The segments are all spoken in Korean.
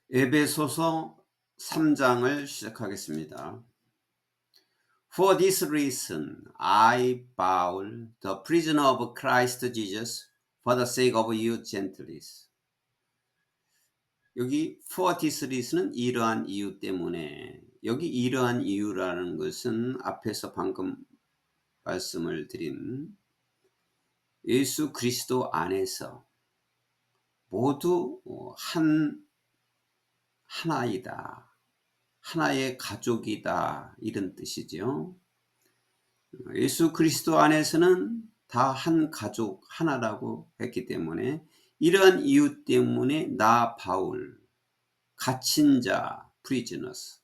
에베소서 3장을 시작하겠습니다. For this reason, I, Paul, the prisoner of Christ Jesus, for the sake of you gentiles. 여기 for this reason은 이러한 이유 때문에, 여기 이러한 이유라는 것은 앞에서 방금 말씀을 드린 예수 그리스도 안에서 모두 하나이다. 하나의 가족이다. 이런 뜻이죠. 예수 그리스도 안에서는 다 한 가족 하나라고 했기 때문에 이러한 이유 때문에 나 바울 갇힌 자 prisoners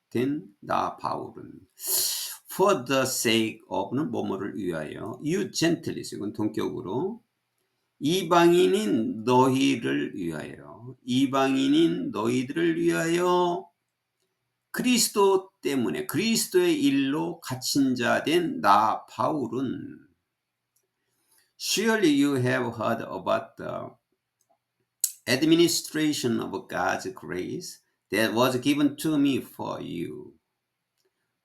된 나 바울은 for the sake of는 뭐뭐를 위하여 you gentiles 이건 동격으로 이방인인 너희를 위하여 이방인인 너희들을 위하여 그리스도 때문에 그리스도의 일로 갇힌 자 된 나 바울은 Surely you have heard about the administration of God's grace that was given to me for you.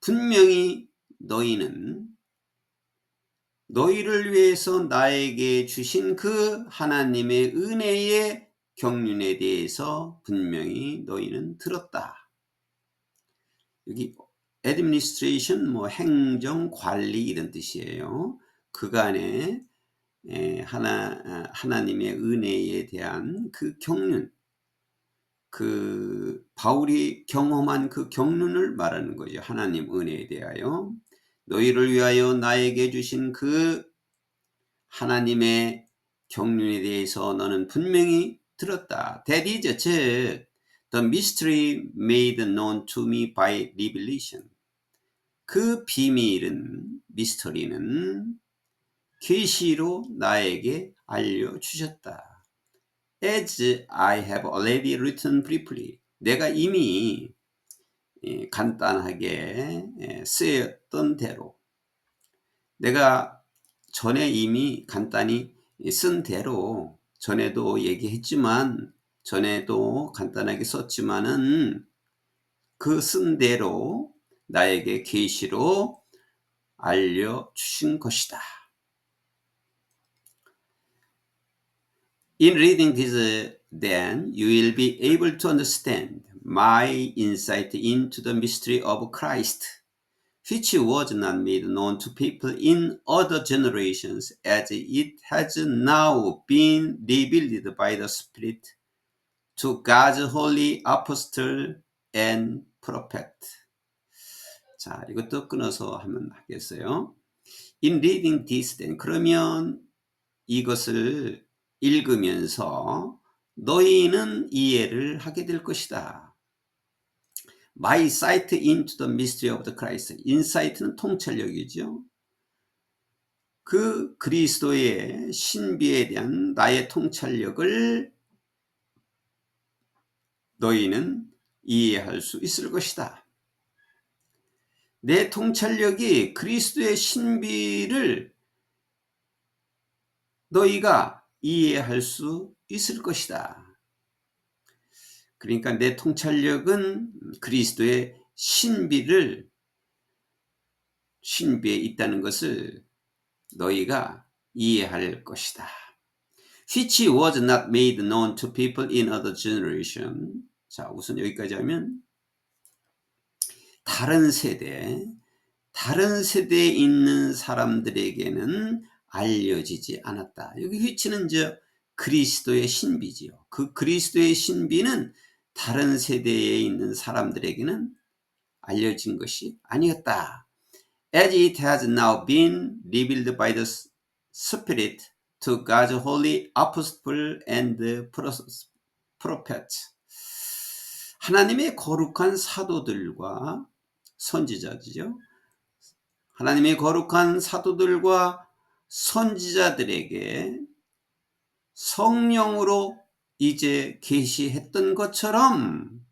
분명히 너희는 너희를 위해서 나에게 주신 그 하나님의 은혜의 경륜에 대해서 분명히 너희는 들었다. 여기 administration 행정 관리 이런 뜻이에요. 그간의 하나님의 은혜에 대한 그 경륜, 그 바울이 경험한 그 경륜을 말하는 거죠. 하나님 은혜에 대하여 너희를 위하여 나에게 주신 그 하나님의 경륜에 대해서 너는 분명히 들었다. That is, 즉 the mystery made known to me by revelation. 그 비밀은 미스터리는 계시로 나에게 알려주셨다. As I have already written briefly. 내가 이미 간단하게 쓰였던 대로 내가 전에 이미 간단히 쓴 대로 전에도 얘기했지만 전에도 간단하게 썼지만은 그 쓴 대로 나에게 계시로 알려주신 것이다. In reading this, then you will be able to understand my insight into the mystery of Christ, which was not made known to people in other generations, as it has now been revealed by the Spirit to God's holy apostle and prophet. 자, 이것도 끊어서 하면 하겠어요. In reading this, then 그러면 이것을 읽으면서 너희는 이해를 하게 될 것이다. My sight into the mystery of the Christ. insight는 통찰력이죠. 그 그리스도의 신비에 대한 나의 통찰력을 너희는 이해할 수 있을 것이다. 내 통찰력이 그리스도의 신비를 너희가 이해할 수 있을 것이다. 그러니까 내 통찰력은 그리스도의 신비에 있다는 것을 너희가 이해할 것이다. Which was not made known to people in other generation. 자, 우선 여기까지 하면 다른 세대에 있는 사람들에게는 알려지지 않았다. 여기 which는 이제 그리스도의 신비지요. 그 그리스도의 신비는 다른 세대에 있는 사람들에게는 알려진 것이 아니었다. As it has now been revealed by the Spirit to God's holy apostle and prophets. 하나님의 거룩한 사도들과 선지자죠. 하나님의 거룩한 사도들과 선지자들에게 성령으로 이제 계시했던 것처럼,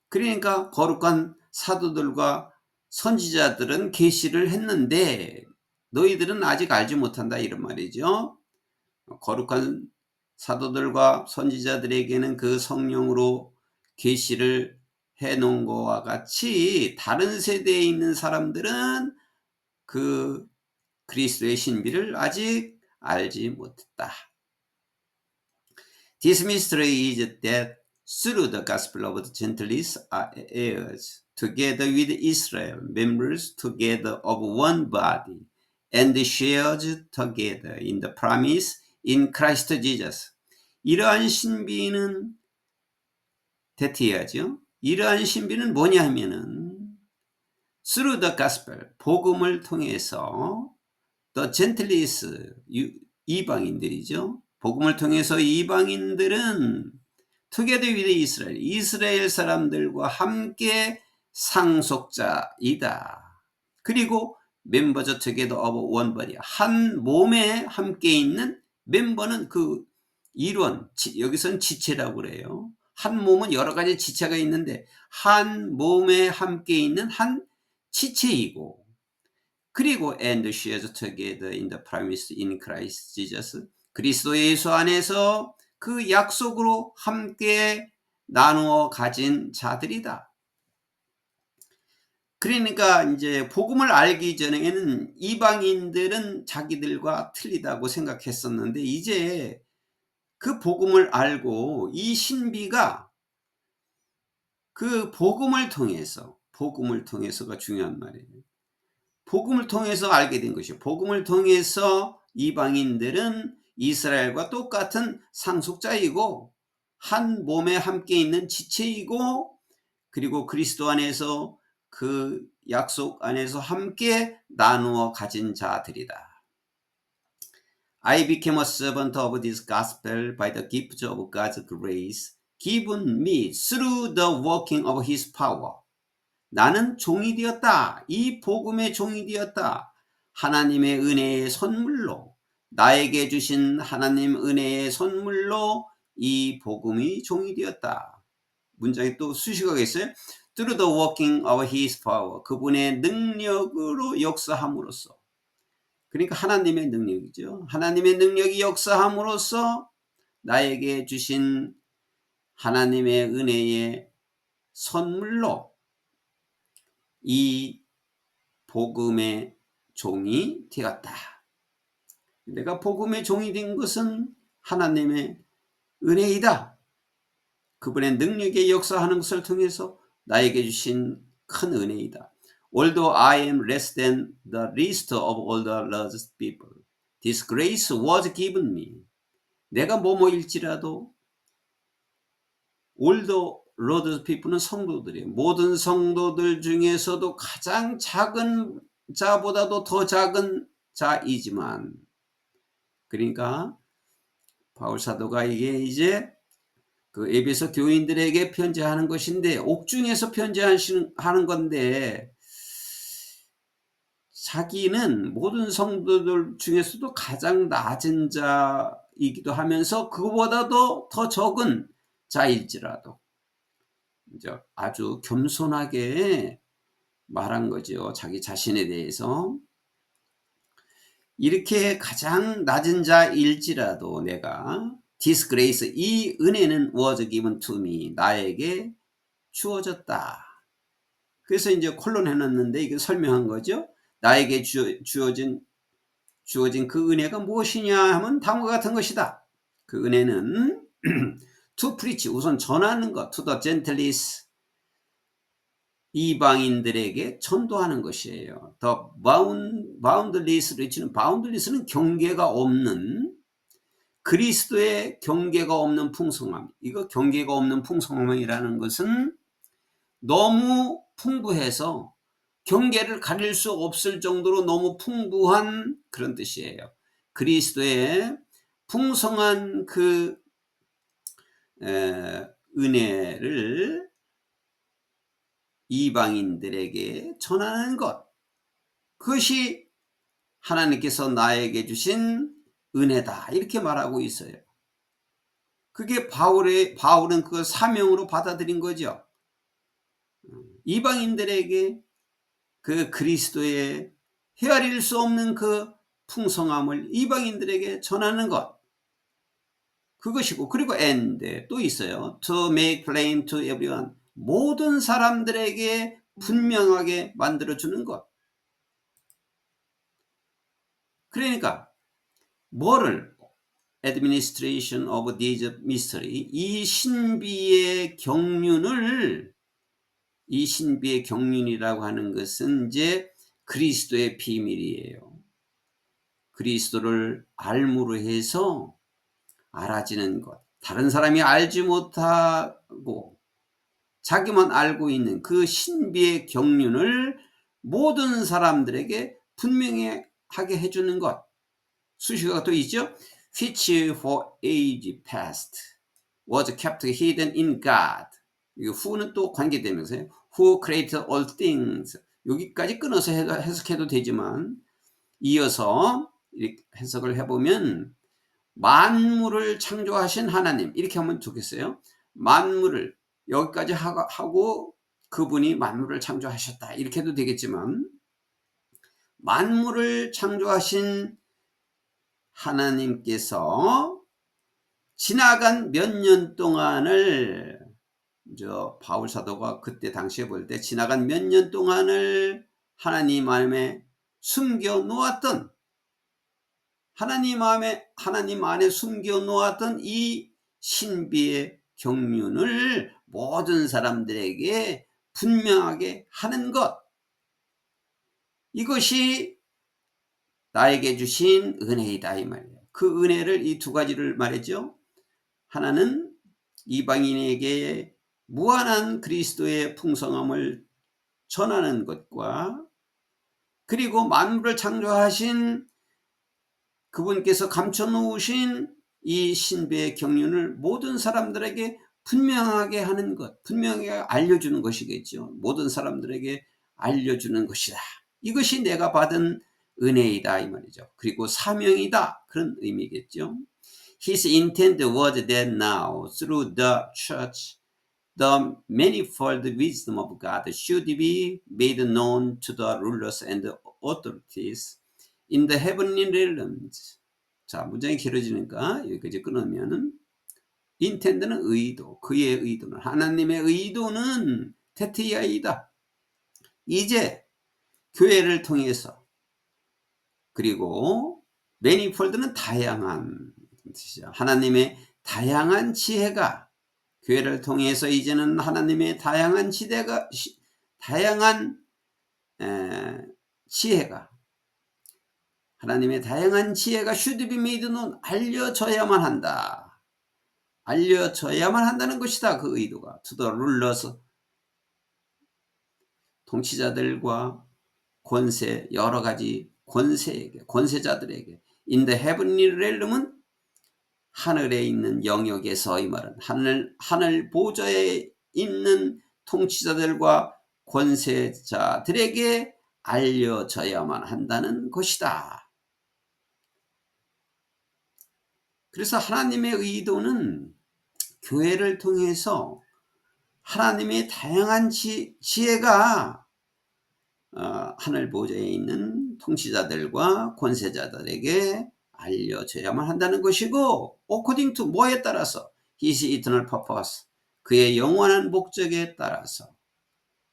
그러니까 거룩한 사도들과 선지자들은 계시를 했는데 너희들은 아직 알지 못한다 이런 말이죠. 거룩한 사도들과 선지자들에게는 그 성령으로 계시를 해놓은 것과 같이 다른 세대에 있는 사람들은 그 그리스도의 신비를 아직 알지 못했다. This mystery is that through the gospel of the Gentiles are heirs, together with Israel, members together of one body, and shares together in the promise in Christ Jesus. 이러한 신비는 대티해야죠. 이러한 신비는 뭐냐 하면은 through the gospel, 복음을 통해서 the Gentiles, 이방인들이죠. 복음을 통해서 이방인들은 together with Israel, 이스라엘 사람들과 함께 상속자이다. 그리고 members together of one body, 한 몸에 함께 있는 멤버는 그 일원, 여기서는 지체라고 그래요. 한 몸은 여러 가지 지체가 있는데 한 몸에 함께 있는 한 지체이고, 그리고 and shares together in the promise in Christ Jesus, 그리스도 예수 안에서 그 약속으로 함께 나누어 가진 자들이다. 그러니까 이제 복음을 알기 전에는 이방인들은 자기들과 틀리다고 생각했었는데 이제 그 복음을 알고 이 신비가 그 복음을 통해서가 중요한 말이에요. 복음을 통해서 알게 된 것이요. 복음을 통해서 이방인들은 이스라엘과 똑같은 상속자이고 한 몸에 함께 있는 지체이고, 그리고 그리스도 안에서 그 약속 안에서 함께 나누어 가진 자들이다. I became a servant of this gospel by the gift of God's grace given me through the working of his power. 나는 종이 되었다. 이 복음의 종이 되었다. 하나님의 은혜의 선물로, 나에게 주신 하나님 은혜의 선물로 이 복음이 종이 되었다. 문장이 또 수식어가 있어요. Through the working of his power, 그분의 능력으로 역사함으로써. 그러니까 하나님의 능력이죠. 하나님의 능력이 역사함으로써 나에게 주신 하나님의 은혜의 선물로 이 복음의 종이 되었다. 내가 복음의 종이 된 것은 하나님의 은혜이다. 그분의 능력의 역사하는 것을 통해서 나에게 주신 큰 은혜이다. Although I am less than the least of all the lost people, this grace was given me. 내가 뭐뭐일지라도, although lost people는 성도들이에요. 모든 성도들 중에서도 가장 작은 자보다도 더 작은 자이지만, 그러니까 바울 사도가 이게 이제 그 에베소 교인들에게 편지하는 것인데 옥중에서 편지하는 건데 자기는 모든 성도들 중에서도 가장 낮은 자이기도 하면서 그보다도 더 적은 자일지라도 이제 아주 겸손하게 말한 거죠. 자기 자신에 대해서. 이렇게 가장 낮은 자일지라도 내가 This grace, 이 은혜는 was given to me, 나에게 주어졌다. 그래서 이제 콜론 해놨는데 이게 설명한 거죠. 나에게 주어진 그 은혜가 무엇이냐 하면 다음과 같은 것이다. 그 은혜는 to preach, 우선 전하는 것, to the Gentiles, 이방인들에게 전도하는 것이에요. The boundless reach는, boundless는 경계가 없는, 그리스도의 경계가 없는 풍성함. 이거 경계가 없는 풍성함이라는 것은 너무 풍부해서 경계를 가릴 수 없을 정도로 너무 풍부한 그런 뜻이에요. 그리스도의 풍성한 그 은혜를 이방인들에게 전하는 것. 그것이 하나님께서 나에게 주신 은혜다. 이렇게 말하고 있어요. 그게 바울은 그 사명으로 받아들인 거죠. 이방인들에게 그 그리스도의 헤아릴 수 없는 그 풍성함을 이방인들에게 전하는 것. 그것이고, 그리고 and 또 있어요. to make plain to everyone. 모든 사람들에게 분명하게 만들어주는 것. 그러니까 뭐를 administration of these mystery, 이 신비의 경륜이라고 하는 것은 이제 그리스도의 비밀이에요. 그리스도를 알므로 해서 알아지는 것. 다른 사람이 알지 못하고 자기만 알고 있는 그 신비의 경륜을 모든 사람들에게 분명히 하게 해주는 것. 수식어가 또 있죠. which for age past was kept hidden in God. 이 who는 또 관계되면서요. who created all things. 여기까지 끊어서 해석해도 되지만 이어서 이렇게 해석을 해보면 만물을 창조하신 하나님, 이렇게 하면 좋겠어요. 만물을 여기까지 하고 그분이 만물을 창조하셨다, 이렇게 해도 되겠지만 만물을 창조하신 하나님께서 지나간 몇 년 동안을, 바울 사도가 그때 당시에 볼 때 지나간 몇 년 동안을 하나님 안에 숨겨 놓았던, 하나님 안에 숨겨 놓았던 이 신비의 경륜을 모든 사람들에게 분명하게 하는 것, 이것이 나에게 주신 은혜이다, 이 말이에요. 그 은혜를 이 두 가지를 말했죠. 하나는 이방인에게 무한한 그리스도의 풍성함을 전하는 것과, 그리고 만물을 창조하신 그분께서 감춰놓으신 이 신비의 경륜을 모든 사람들에게 분명하게 하는 것, 분명하게 알려주는 것이겠죠. 모든 사람들에게 알려주는 것이다. 이것이 내가 받은 은혜이다, 이 말이죠. 그리고 사명이다, 그런 의미겠죠. His intent was that now, through the church, the manifold wisdom of God should be made known to the rulers and authorities in the heavenly realms. 자, 문장이 길어지니까 여기까지 끊으면은, intend는 의도, 그의 의도는, 하나님의 의도는 테티아이다. 이제 교회를 통해서, 그리고 manifold는 다양한 뜻이죠. 하나님의 다양한 지혜가 교회를 통해서 이제는 하나님의 다양한 지혜가 하나님의 다양한 지혜가 should be made known, 알려져야만 한다. 알려져야만 한다는 것이다. 그 의도가. to the rulers, 통치자들과 권세, 여러 가지 권세자들에게. in the heavenly realm은 하늘에 있는 영역에서, 이 말은 하늘 보좌에 있는 통치자들과 권세자들에게 알려져야만 한다는 것이다. 그래서 하나님의 의도는 교회를 통해서 하나님의 다양한 지혜가 하늘 보좌에 있는 통치자들과 권세자들에게 알려져야만 한다는 것이고, according to 뭐에 따라서? His eternal purpose, 그의 영원한 목적에 따라서.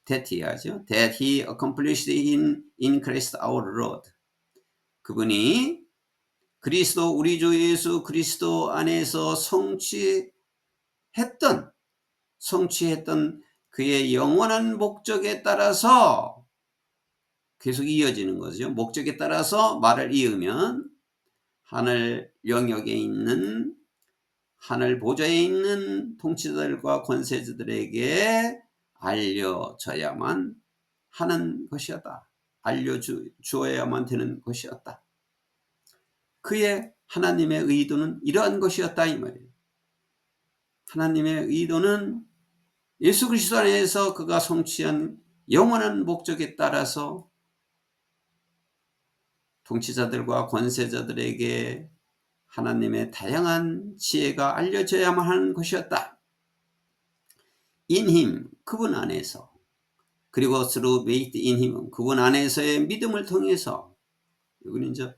that he accomplished in Christ our Lord. 그분이 그리스도, 우리 주 예수 그리스도 안에서 성취했던 그의 영원한 목적에 따라서, 계속 이어지는 거죠. 목적에 따라서 말을 이으면 하늘 영역에 있는, 하늘 보좌에 있는 통치자들과 권세자들에게 알려져야만 하는 것이었다. 알려주어야만 되는 것이었다. 그의 하나님의 의도는 이러한 것이었다, 이 말이에요. 하나님의 의도는 예수 그리스도 안에서 그가 성취한 영원한 목적에 따라서 통치자들과 권세자들에게 하나님의 다양한 지혜가 알려져야만 하는 것이었다. in him, 그분 안에서, 그리고 through faith in him, 그분 안에서의 믿음을 통해서, 여기는 이제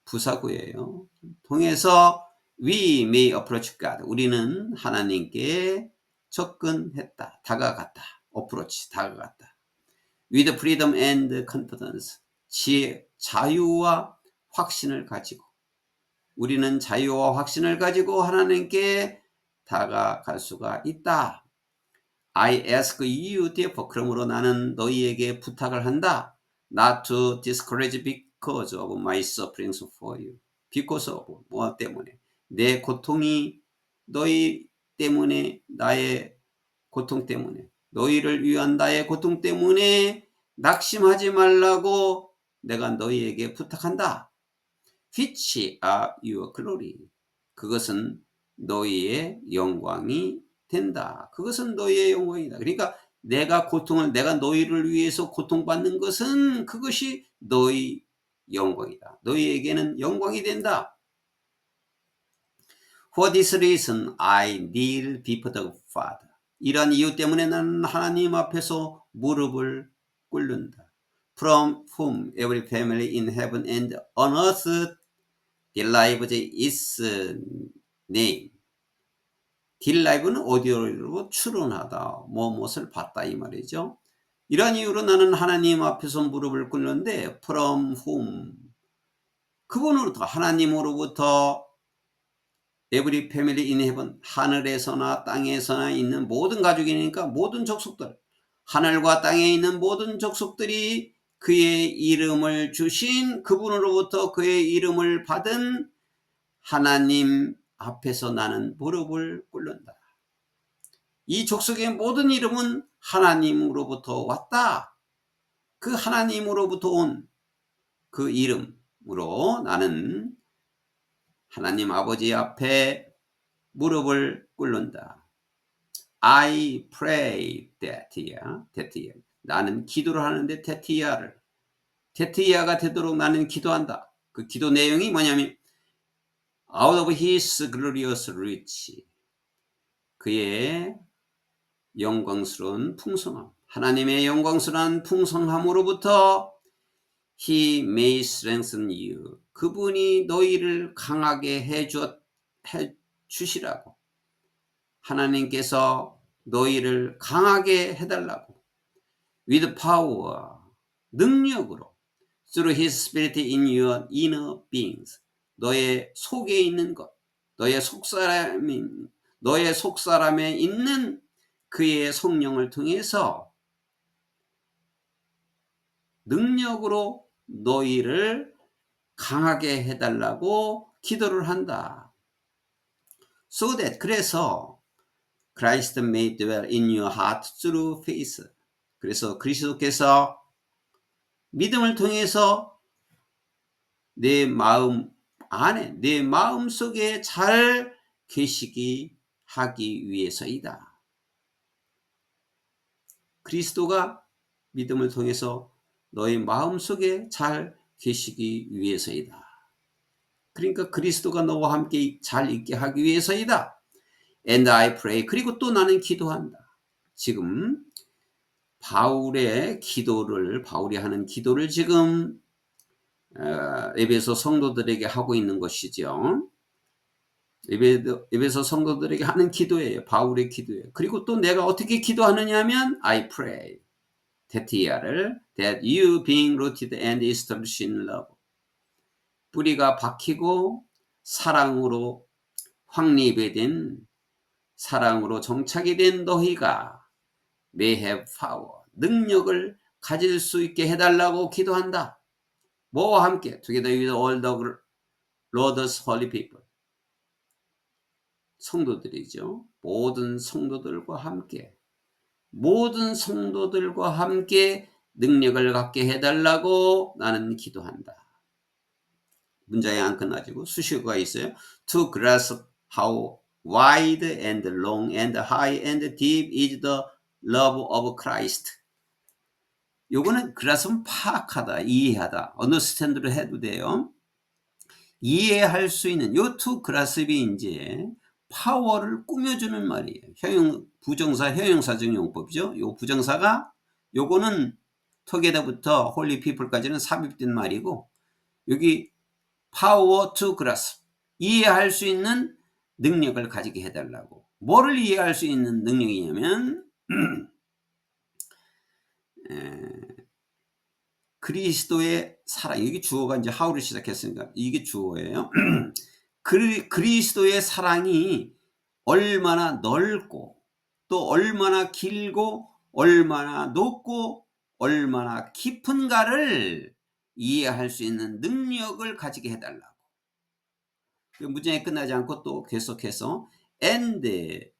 부사구예요. 통해서 We may approach God. 우리는 하나님께 접근했다. 다가갔다. approach, 다가갔다. With freedom and confidence. 자유와 확신을 가지고. 우리는 자유와 확신을 가지고 하나님께 다가갈 수가 있다. I ask you therefore. 그러므로 나는 너희에게 부탁을 한다. Not to discourage because of my sufferings for you. because of 뭐 때문에 내 고통이 너희 때문에 나의 고통 때문에 너희를 위한 나의 고통 때문에 낙심하지 말라고 내가 너희에게 부탁한다. Which are your glory. 그것은 너희의 영광이 된다. 그것은 너희의 영광이다. 그러니까 내가 너희를 위해서 고통받는 것은 그것이 너희 영광이다. 너희에게는 영광이 된다. For this reason I kneel before the Father. 이런 이유 때문에 나는 하나님 앞에서 무릎을 꿇는다. From whom every family in heaven and on earth derives its name. derive는 오디오로 추론하다, 무엇을 봤다 이 말이죠. 이런 이유로 나는 하나님 앞에서 무릎을 꿇는데 from whom 그분으로부터 하나님으로부터 every family in heaven 하늘에서나 땅에서나 있는 모든 가족이니까 모든 족속들 하늘과 땅에 있는 모든 족속들이 그의 이름을 주신 그분으로부터 그의 이름을 받은 하나님 앞에서 나는 무릎을 꿇는다. 이 족속의 모든 이름은 하나님으로부터 왔다. 그 하나님으로부터 온 그 이름으로 나는 하나님 아버지 앞에 무릎을 꿇는다. I pray that 나는 기도를 하는데 테티아가 되도록 나는 기도한다. 그 기도 내용이 뭐냐면 out of his glorious rich 그의 영광스러운 풍성함 하나님의 영광스러운 풍성함으로부터 he may strengthen you 그분이 너희를 강하게 해 주시라고 하나님께서 너희를 강하게 해달라고 with power 능력으로 through his spirit in your inner beings 너의 속에 있는 것 너의 속사람에 있는 그의 성령을 통해서 능력으로 너희를 강하게 해달라고 기도를 한다. So that 그래서 Christ may dwell in your heart through faith. 그래서 그리스도께서 믿음을 통해서 내 마음 안에 내 마음 속에 잘 계시기 하기 위해서이다. 그리스도가 믿음을 통해서 너의 마음 속에 잘 계시기 위해서이다. 그러니까 그리스도가 너와 함께 잘 있게 하기 위해서이다. And I pray. 그리고 또 나는 기도한다. 지금 바울이 하는 기도를 지금 에베소 성도들에게 하고 있는 것이죠. 에베소 성도들에게 하는 기도예요. 바울의 기도예요. 그리고 또 내가 어떻게 기도하느냐 하면 I pray. 테티아를 that you being rooted and established in love. 뿌리가 박히고 사랑으로 확립이 된 사랑으로 정착이 된 너희가 may have power. 능력을 가질 수 있게 해달라고 기도한다. 뭐와 함께? Together with all the Lord's holy people. 성도들이죠. 모든 성도들과 함께 능력을 갖게 해달라고 나는 기도한다. 문장이 안 끝나지고 수식어가 있어요. To grasp how wide and long and high and deep is the love of Christ. 요거는 grasp 파악하다, 이해하다, understand로 해도 돼요. 이해할 수 있는 요 to grasp이 이제 파워를 꾸며주는 말이에요. 부정사 형용사적 용법이죠. 요 부정사가 요거는 together부터 holy people까지는 삽입된 말이고 여기 power to grasp 이해할 수 있는 능력을 가지게 해달라고. 뭐를 이해할 수 있는 능력이냐면 그리스도의 사랑, 이게 주어가 이제 how를 시작했으니까 이게 주어예요. 그리스도의 사랑이 얼마나 넓고 또 얼마나 길고 얼마나 높고 얼마나 깊은가를 이해할 수 있는 능력을 가지게 해달라고. 문장이 끝나지 않고 또 계속해서 and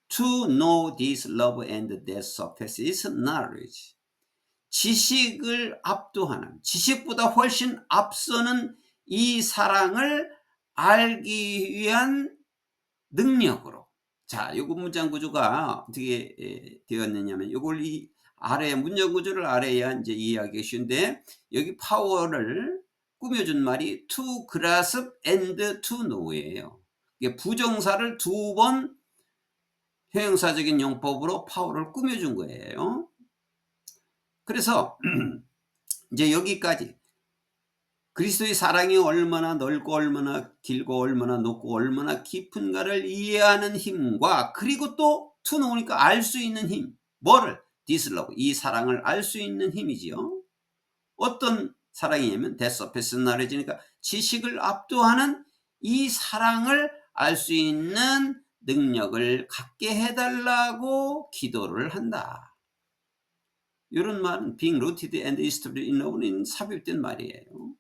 to know this love and that surpasses knowledge. 지식을 압도하는, 지식보다 훨씬 앞서는 이 사랑을 알기 위한 능력으로. 자, 요거 문장 구조가 어떻게 되었느냐면 요걸 이 아래 문장 구조를 아래야 이제 이해하기 쉬운데, 여기 파워를 꾸며준 말이 to grasp and to know예요. 이게 부정사를 두 번 형용사적인 용법으로 파워를 꾸며준 거예요. 그래서 이제 여기까지 그리스도의 사랑이 얼마나 넓고 얼마나 길고 얼마나 높고 얼마나 깊은가를 이해하는 힘과, 그리고 또 to know니까 알 수 있는 힘. 뭐를? this love, 이 사랑을 알 수 있는 힘이지요. 어떤 사랑이냐면 that surpasses knowledge니까 지식을 압도하는 이 사랑을 알 수 있는 능력을 갖게 해달라고 기도를 한다. 이런 말은 being rooted and established in love는 삽입된 말이에요.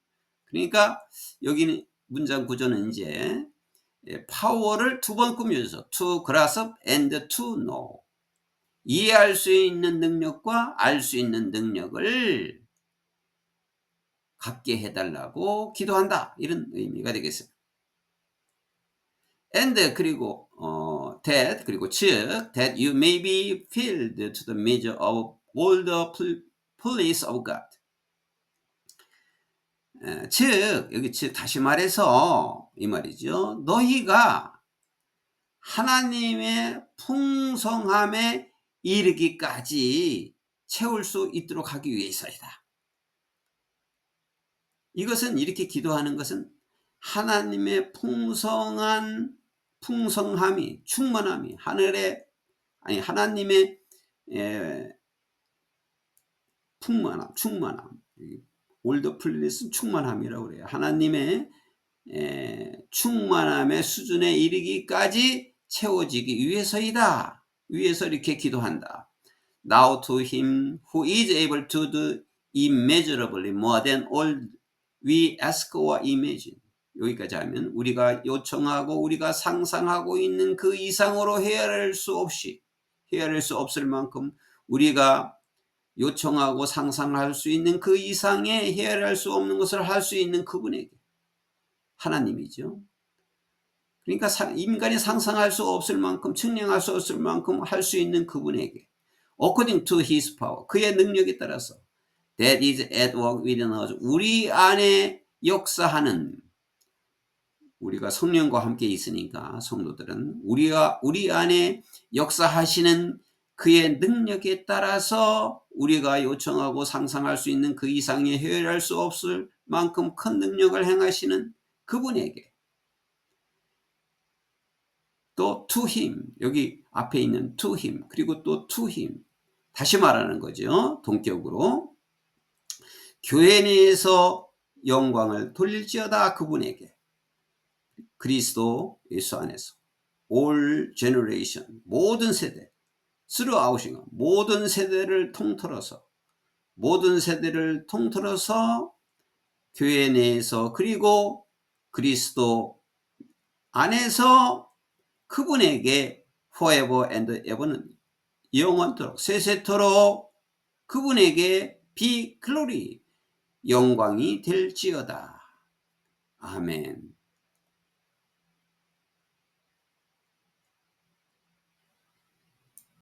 그러니까 여기는 문장 구조는 이제 파워를 두 번 꾸며줘서 to grasp and to know, 이해할 수 있는 능력과 알 수 있는 능력을 갖게 해달라고 기도한다, 이런 의미가 되겠습니다. and 그리고 that, 그리고 즉 that you may be filled to the measure of all the fullness of God. 즉 여기 즉 다시 말해서 이 말이죠. 너희가 하나님의 풍성함에 이르기까지 채울 수 있도록 하기 위해서이다. 이것은 이렇게 기도하는 것은 하나님의 풍성함이, 충만함이, 하나님의 충만함, 올더 플리스 충만함이라고 그래요. 하나님의 충만함의 수준에 이르기까지 채워지기 위해서이다. 위해서 이렇게 기도한다. Now to him who is able to do immeasurably more than all we ask or imagine. 여기까지 하면 우리가 요청하고 우리가 상상하고 있는 그 이상으로 헤아릴 수 없을 만큼 우리가 요청하고 상상할 수 있는 그 이상의 헤아릴 수 없는 것을 할 수 있는 그분에게, 하나님이죠. 그러니까 인간이 상상할 수 없을 만큼, 측량할 수 없을 만큼 할 수 있는 그분에게 according to his power, 그의 능력에 따라서 that is at work within us, 우리 안에 역사하는, 우리가 성령과 함께 있으니까 성도들은 우리 안에 역사하시는 그의 능력에 따라서 우리가 요청하고 상상할 수 있는 그 이상의 헤아릴 수 없을 만큼 큰 능력을 행하시는 그분에게, 또 to him, 여기 앞에 있는 to him, 그리고 또 to him, 다시 말하는 거죠. 동격으로 교회 내에서 영광을 돌릴지어다, 그분에게, 그리스도 예수 안에서 all generation, 모든 세대, throughout, 모든 세대를 통틀어서 교회 내에서 그리고 그리스도 안에서 그분에게 forever and ever는 영원토록 세세토록 그분에게 be glory, 영광이 될지어다. 아멘.